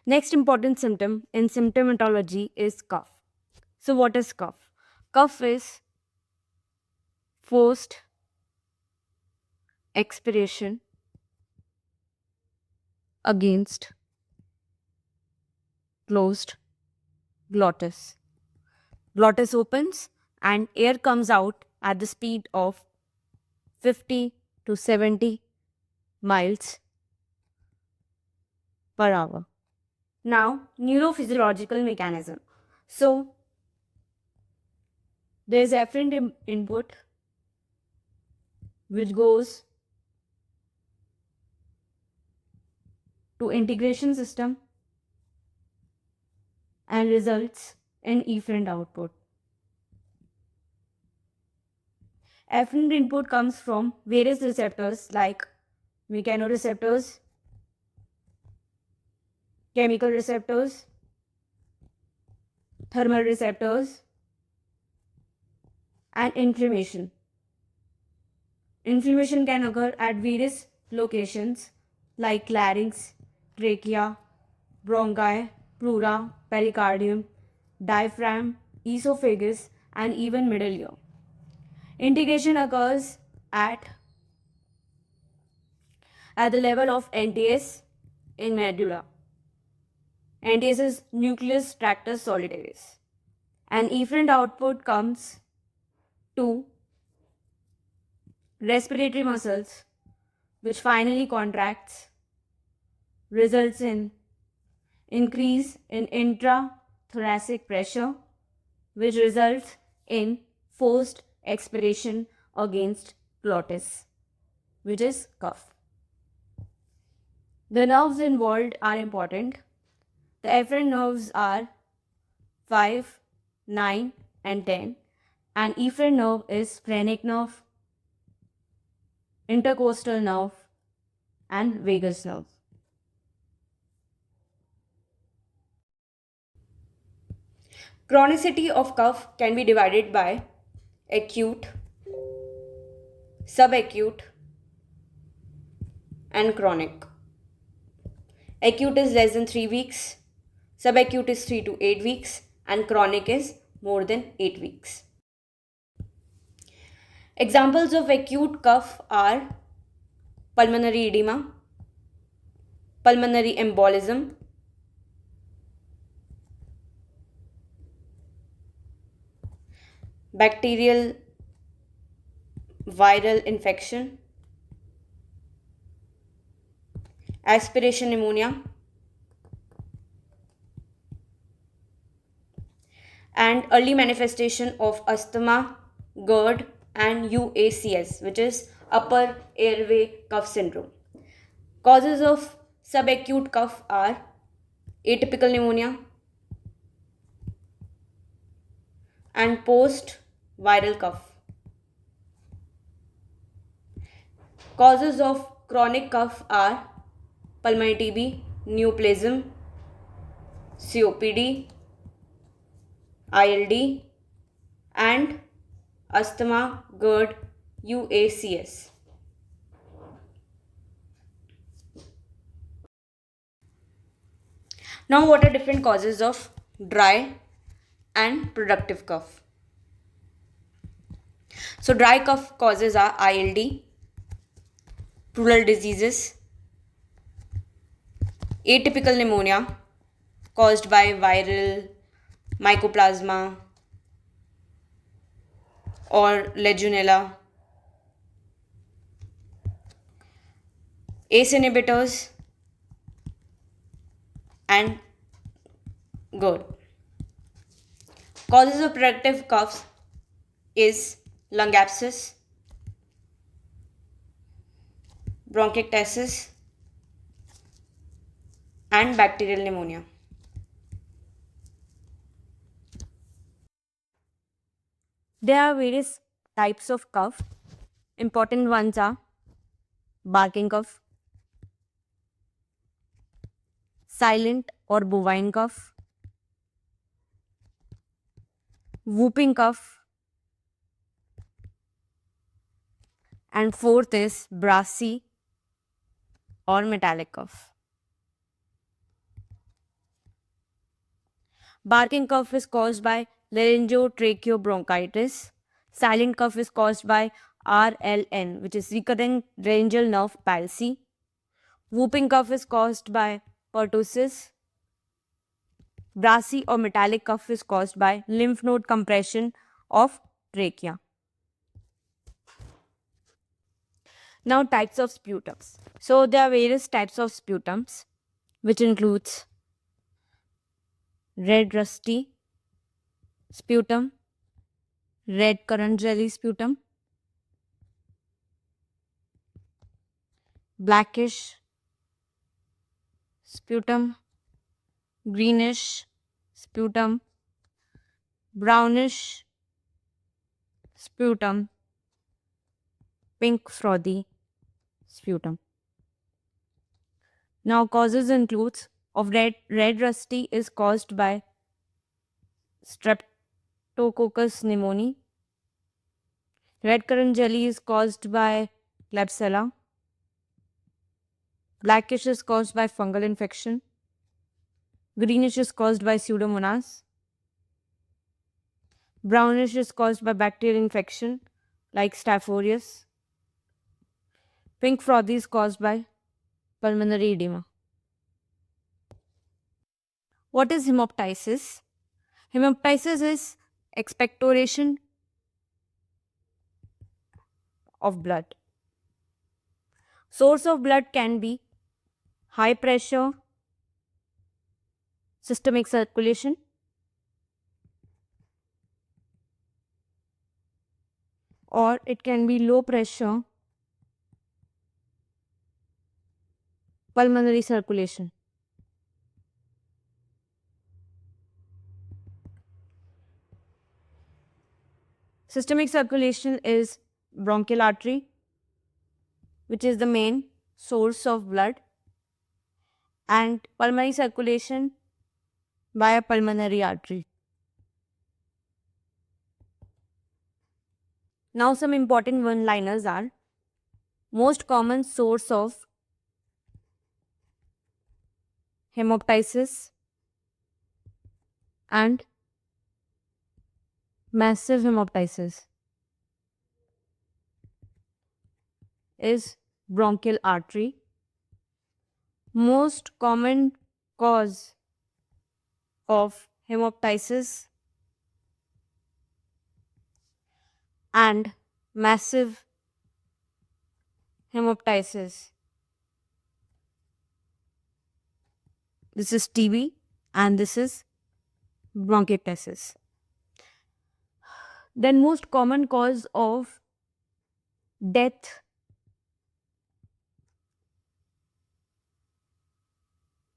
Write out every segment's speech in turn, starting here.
Next important symptom in symptomatology is cough. So, what is cough? Cough is forced expiration against closed glottis. Glottis opens and air comes out at the speed of 50 to 70 miles per hour. Now, neurophysiological mechanism. So, there is afferent input which goes to integration system and results in efferent output. Afferent input comes from various receptors like mechanoreceptors, chemical receptors, thermal receptors, and inflammation. Inflammation can occur at various locations like larynx, trachea, bronchi, pleura, pericardium, diaphragm, esophagus, and even middle ear. Integration occurs at the level of NTS in medulla. NTS is nucleus tractus solitarius. And efferent output comes to respiratory muscles, which finally contracts, results in increase in intrathoracic pressure, which results in forced expiration against glottis, which is cough. The nerves involved are important. The afferent nerves are 5, 9, and 10, and efferent nerve is phrenic nerve, intercostal nerve, and vagus nerve. Chronicity of cough can be divided by acute, subacute, and chronic. Acute is less than 3 weeks, subacute is 3 to 8 weeks, and chronic is more than 8 weeks. Examples of acute cough are pulmonary edema, pulmonary embolism, bacterial viral infection, aspiration pneumonia, and early manifestation of asthma, GERD, and UACS, which is upper airway cough syndrome. Causes of subacute cough are atypical pneumonia and post viral cough. Causes of chronic cough are pulmonary TB, neoplasm, COPD, ILD, and asthma, GERD, UACS. Now, what are different causes of dry and productive cough? So, dry cough causes are ILD, pleural diseases, atypical pneumonia caused by viral mycoplasma or legionella, ACE inhibitors, and GERD. Causes of productive coughs is lung abscess, bronchiectasis, and bacterial pneumonia. There are various types of cough. Important ones are barking cough, silent or bovine cough, whooping cough, and fourth is brassy or metallic cough. Barking cough is caused by laryngotracheobronchitis. Silent cough is caused by RLN, which is recurrent laryngeal nerve palsy. Whooping cough is caused by pertussis. Brassy or metallic cough is caused by lymph node compression of trachea. Now, types of sputums. So, there are various types of sputums, which includes red rusty sputum, red currant jelly sputum, blackish sputum, greenish sputum, brownish sputum, pink frothy sputum. Now, causes includes of red rusty is caused by Streptococcus pneumoniae. Red currant jelly is caused by Klebsiella. Blackish is caused by fungal infection. Greenish is caused by Pseudomonas. Brownish is caused by bacterial infection like Staph aureus. Pink frothy is caused by pulmonary edema. What is hemoptysis? Hemoptysis is expectoration of blood. Source of blood can be high pressure, systemic circulation, or it can be low pressure, pulmonary circulation. Systemic circulation is bronchial artery, which is the main source of blood, and pulmonary circulation via pulmonary artery. Now, some important one-liners are most common source of hemoptysis and massive hemoptysis is bronchial artery. Most common cause of hemoptysis and massive hemoptysis, this is TB and this is bronchiectasis. Then most common cause of death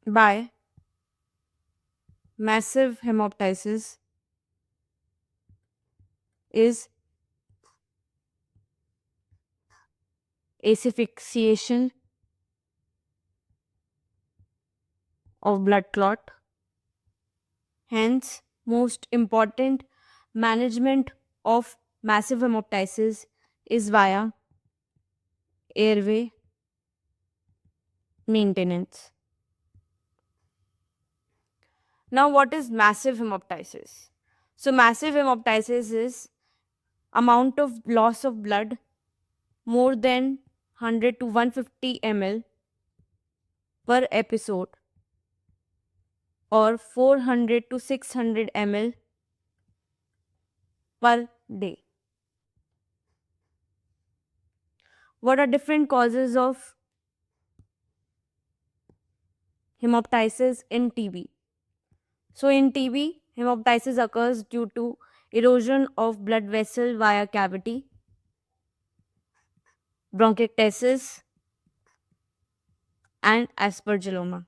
by massive hemoptysis is asphyxiation of blood clot. Hence, most important management of massive hemoptysis is via airway maintenance. Now, what is massive hemoptysis? So, massive hemoptysis is amount of loss of blood more than 100 to 150 ml per episode or 400 to 600 ml per day. What are different causes of hemoptysis in TB? So, in TB, hemoptysis occurs due to erosion of blood vessel via cavity, bronchiectasis, and aspergilloma.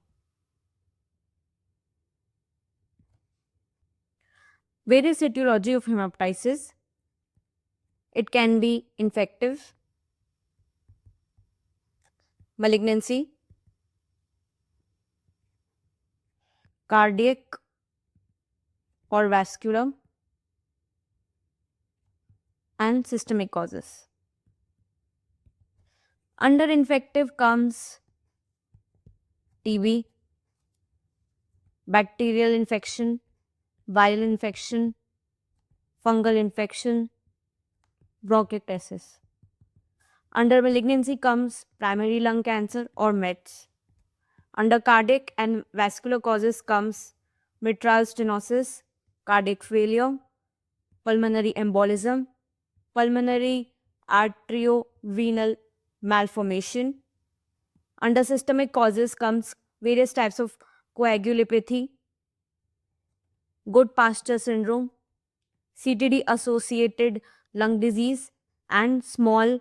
Various etiology of hemoptysis. It can be infective, malignancy, cardiac or vascular, and systemic causes. Under infective comes TB, bacterial infection, viral infection, fungal infection, bronchiectasis. Under malignancy comes primary lung cancer or METS. Under cardiac and vascular causes comes mitral stenosis, cardiac failure, pulmonary embolism, pulmonary arteriovenal malformation. Under systemic causes comes various types of coagulopathy, Goodpasture syndrome, CTD associated lung disease, and small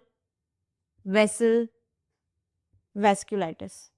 vessel vasculitis.